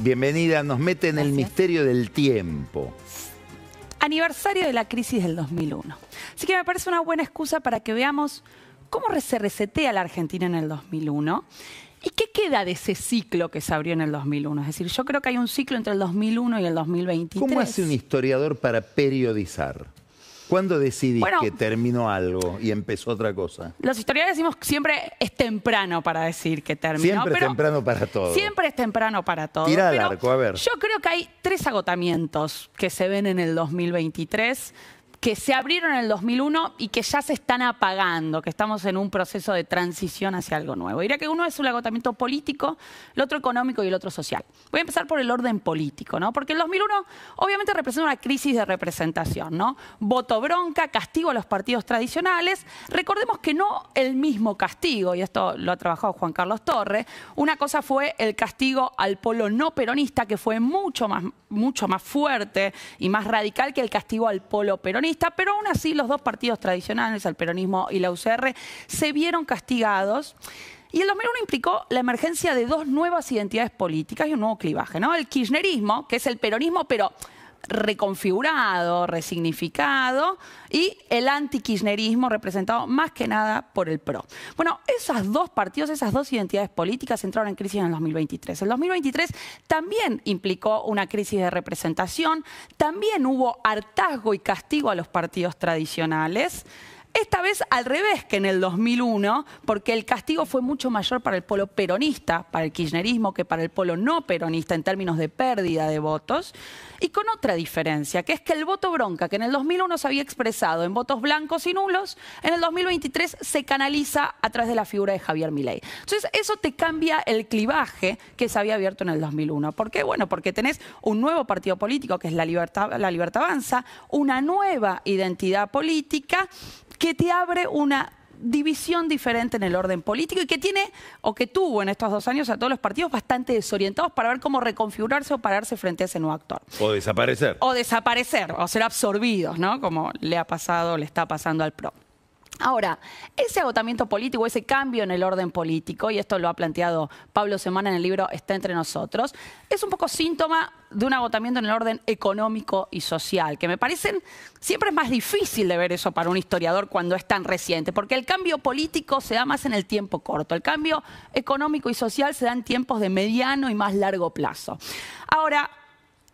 Bienvenida, nos mete en el misterio del tiempo. Aniversario de la crisis del 2001. Así que me parece una buena excusa para que veamos cómo se resetea la Argentina en el 2001 y qué queda de ese ciclo que se abrió en el 2001. Es decir, yo creo que hay un ciclo entre el 2001 y el 2023. ¿Cómo hace un historiador para periodizar? ¿Cuándo decidís que terminó algo y empezó otra cosa? Los historiadores decimos que siempre es temprano para decir que terminó. Siempre es temprano para todo. Siempre es temprano para todo. Tira al arco, a ver. Yo creo que hay 3 agotamientos que se ven en el 2023, que se abrieron en el 2001 y que ya se están apagando, que estamos en un proceso de transición hacia algo nuevo. Diría que uno es un agotamiento político, el otro económico y el otro social. Voy a empezar por el orden político, ¿no? Porque el 2001 obviamente representa una crisis de representación, ¿no? Voto bronca, castigo a los partidos tradicionales. Recordemos que no el mismo castigo, y esto lo ha trabajado Juan Carlos Torre. Una cosa fue el castigo al polo no peronista, que fue mucho más fuerte y más radical que el castigo al polo peronista. Pero aún así los dos partidos tradicionales, el peronismo y la UCR, se vieron castigados. Y el 2001 implicó la emergencia de 2 nuevas identidades políticas y un nuevo clivaje, ¿no? El kirchnerismo, que es el peronismo, pero reconfigurado, resignificado, y el antikirchnerismo representado más que nada por el PRO. Bueno, esos 2 partidos, esas 2 identidades políticas entraron en crisis en el 2023. El 2023 también implicó una crisis de representación, también hubo hartazgo y castigo a los partidos tradicionales. Esta vez al revés que en el 2001, porque el castigo fue mucho mayor para el polo peronista, para el kirchnerismo, que para el polo no peronista en términos de pérdida de votos. Y con otra diferencia, que es que el voto bronca, que en el 2001 se había expresado en votos blancos y nulos, en el 2023 se canaliza a través de la figura de Javier Milei. Entonces eso te cambia el clivaje que se había abierto en el 2001. ¿Por qué? Bueno, porque tenés un nuevo partido político, que es La Libertad Avanza, una nueva identidad política que te abre una división diferente en el orden político y que tiene, o que tuvo en estos 2 años a todos los partidos bastante desorientados para ver cómo reconfigurarse o pararse frente a ese nuevo actor. O desaparecer. O desaparecer, o ser absorbidos, ¿no? Como le está pasando al PRO. Ahora, ese agotamiento político, ese cambio en el orden político, y esto lo ha planteado Pablo Semana en el libro Está entre nosotros, es un poco síntoma de un agotamiento en el orden económico y social, que me parecen, siempre es más difícil de ver eso para un historiador cuando es tan reciente, porque el cambio político se da más en el tiempo corto, el cambio económico y social se da en tiempos de mediano y más largo plazo. Ahora,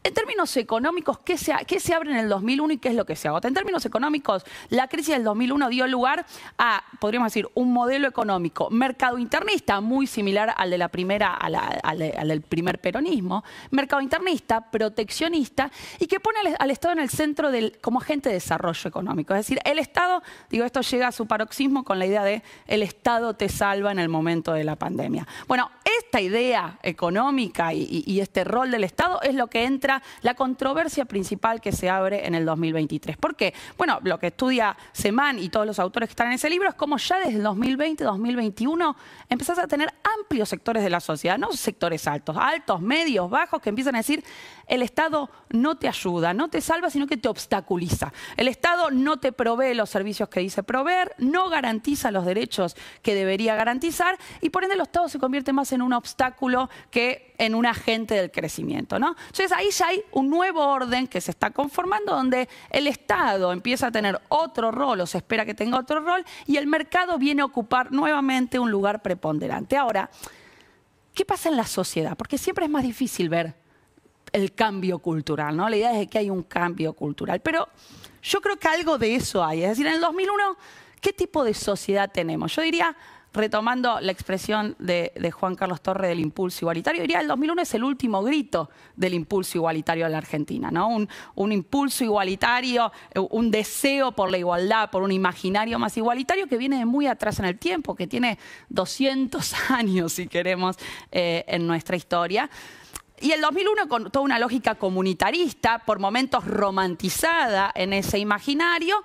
en términos económicos, ¿qué se abre en el 2001 y qué es lo que se agota? En términos económicos, la crisis del 2001 dio lugar a, podríamos decir, un modelo económico mercado internista, muy similar al de la primera, al del primer peronismo, mercado internista, proteccionista, y que pone al Estado en el centro como agente de desarrollo económico. Es decir, el Estado, digo, esto llega a su paroxismo con la idea de el Estado te salva en el momento de la pandemia. Bueno, esta idea económica y este rol del Estado es lo que entra la controversia principal que se abre en el 2023. ¿Por qué? Bueno, lo que estudia Semán y todos los autores que están en ese libro es cómo ya desde el 2020, 2021 empezás a tener amplios sectores de la sociedad, no sectores altos, medios, bajos, que empiezan a decir el Estado no te ayuda, no te salva, sino que te obstaculiza. El Estado no te provee los servicios que dice proveer, no garantiza los derechos que debería garantizar y por ende el Estado se convierte más en un obstáculo que en un agente del crecimiento, ¿no? Entonces ahí ya hay un nuevo orden que se está conformando donde el Estado empieza a tener otro rol o se espera que tenga otro rol y el mercado viene a ocupar nuevamente un lugar preponderante. Ahora, ¿qué pasa en la sociedad? Porque siempre es más difícil ver el cambio cultural, ¿no? La idea es que hay un cambio cultural, pero yo creo que algo de eso hay. Es decir, en el 2001, ¿qué tipo de sociedad tenemos? Yo diría, retomando la expresión de Juan Carlos Torre del impulso igualitario, diría el 2001 es el último grito del impulso igualitario de la Argentina, ¿no? Un impulso igualitario, un deseo por la igualdad, por un imaginario más igualitario que viene de muy atrás en el tiempo, que tiene 200 años, si queremos, en nuestra historia. Y el 2001 con toda una lógica comunitarista, por momentos romantizada en ese imaginario,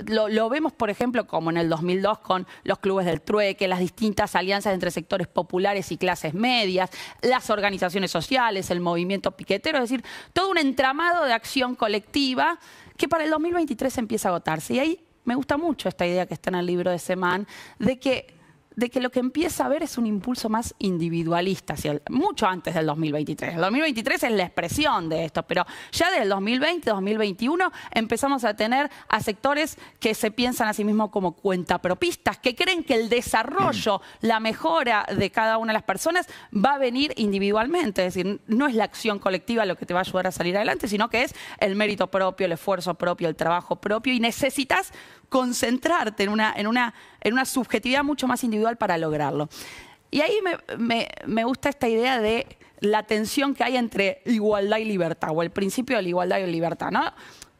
lo vemos, por ejemplo, como en el 2002 con los clubes del trueque, las distintas alianzas entre sectores populares y clases medias, las organizaciones sociales, el movimiento piquetero, es decir, todo un entramado de acción colectiva que para el 2023 empieza a agotarse. Y ahí me gusta mucho esta idea que está en el libro de Semán, de que de que lo que empieza a haber es un impulso más individualista, mucho antes del 2023. El 2023 es la expresión de esto, pero ya del 2020, 2021 empezamos a tener a sectores que se piensan a sí mismos como cuentapropistas, que creen que el desarrollo, la mejora de cada una de las personas va a venir individualmente. Es decir, no es la acción colectiva lo que te va a ayudar a salir adelante, sino que es el mérito propio, el esfuerzo propio, el trabajo propio, y necesitas concentrarte en una subjetividad mucho más individual para lograrlo. Y ahí me gusta esta idea de la tensión que hay entre igualdad y libertad, o el principio de la igualdad y la libertad, ¿no?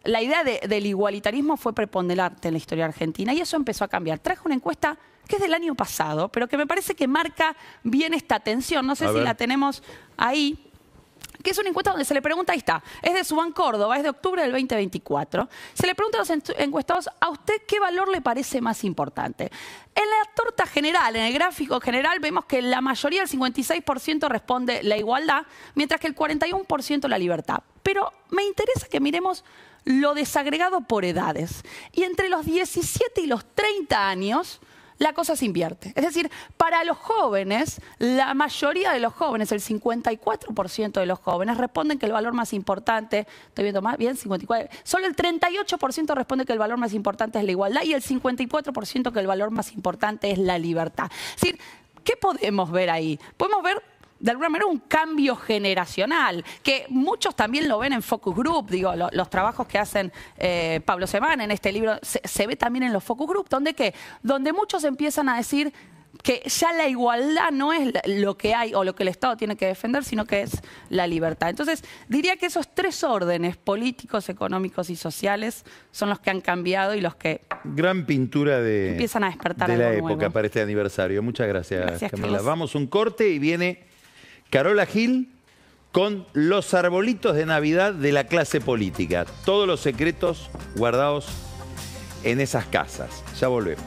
La idea del igualitarismo fue preponderante en la historia argentina y eso empezó a cambiar. Traje una encuesta que es del año pasado, pero que me parece que marca bien esta tensión. No sé si la tenemos ahí. Que es una encuesta donde se le pregunta, ahí está, es de Subán Córdoba, es de octubre del 2024. Se le pregunta a los encuestados, ¿a usted qué valor le parece más importante? En la torta general, en el gráfico general, vemos que la mayoría, el 56%, responde la igualdad, mientras que el 41% la libertad. Pero me interesa que miremos lo desagregado por edades. Y entre los 17 y los 30 años, la cosa se invierte. Es decir, para los jóvenes, la mayoría de los jóvenes, el 54% de los jóvenes, responden que el valor más importante, estoy viendo más, bien, 54, solo el 38% responde que el valor más importante es la igualdad y el 54% que el valor más importante es la libertad. Es decir, ¿qué podemos ver ahí? Podemos ver de alguna manera un cambio generacional, que muchos también lo ven en Focus Group, digo, los trabajos que hacen Pablo Semana en este libro, se ve también en los Focus Group, donde muchos empiezan a decir que ya la igualdad no es lo que hay o lo que el Estado tiene que defender, sino que es la libertad. Entonces, diría que esos tres órdenes, políticos, económicos y sociales, son los que han cambiado y los que gran pintura empiezan a despertar de la época nuevo para este aniversario. Muchas gracias, Camila. Carlos. Vamos un corte y viene Carola Gil con los arbolitos de Navidad de la clase política. Todos los secretos guardados en esas casas. Ya volvemos.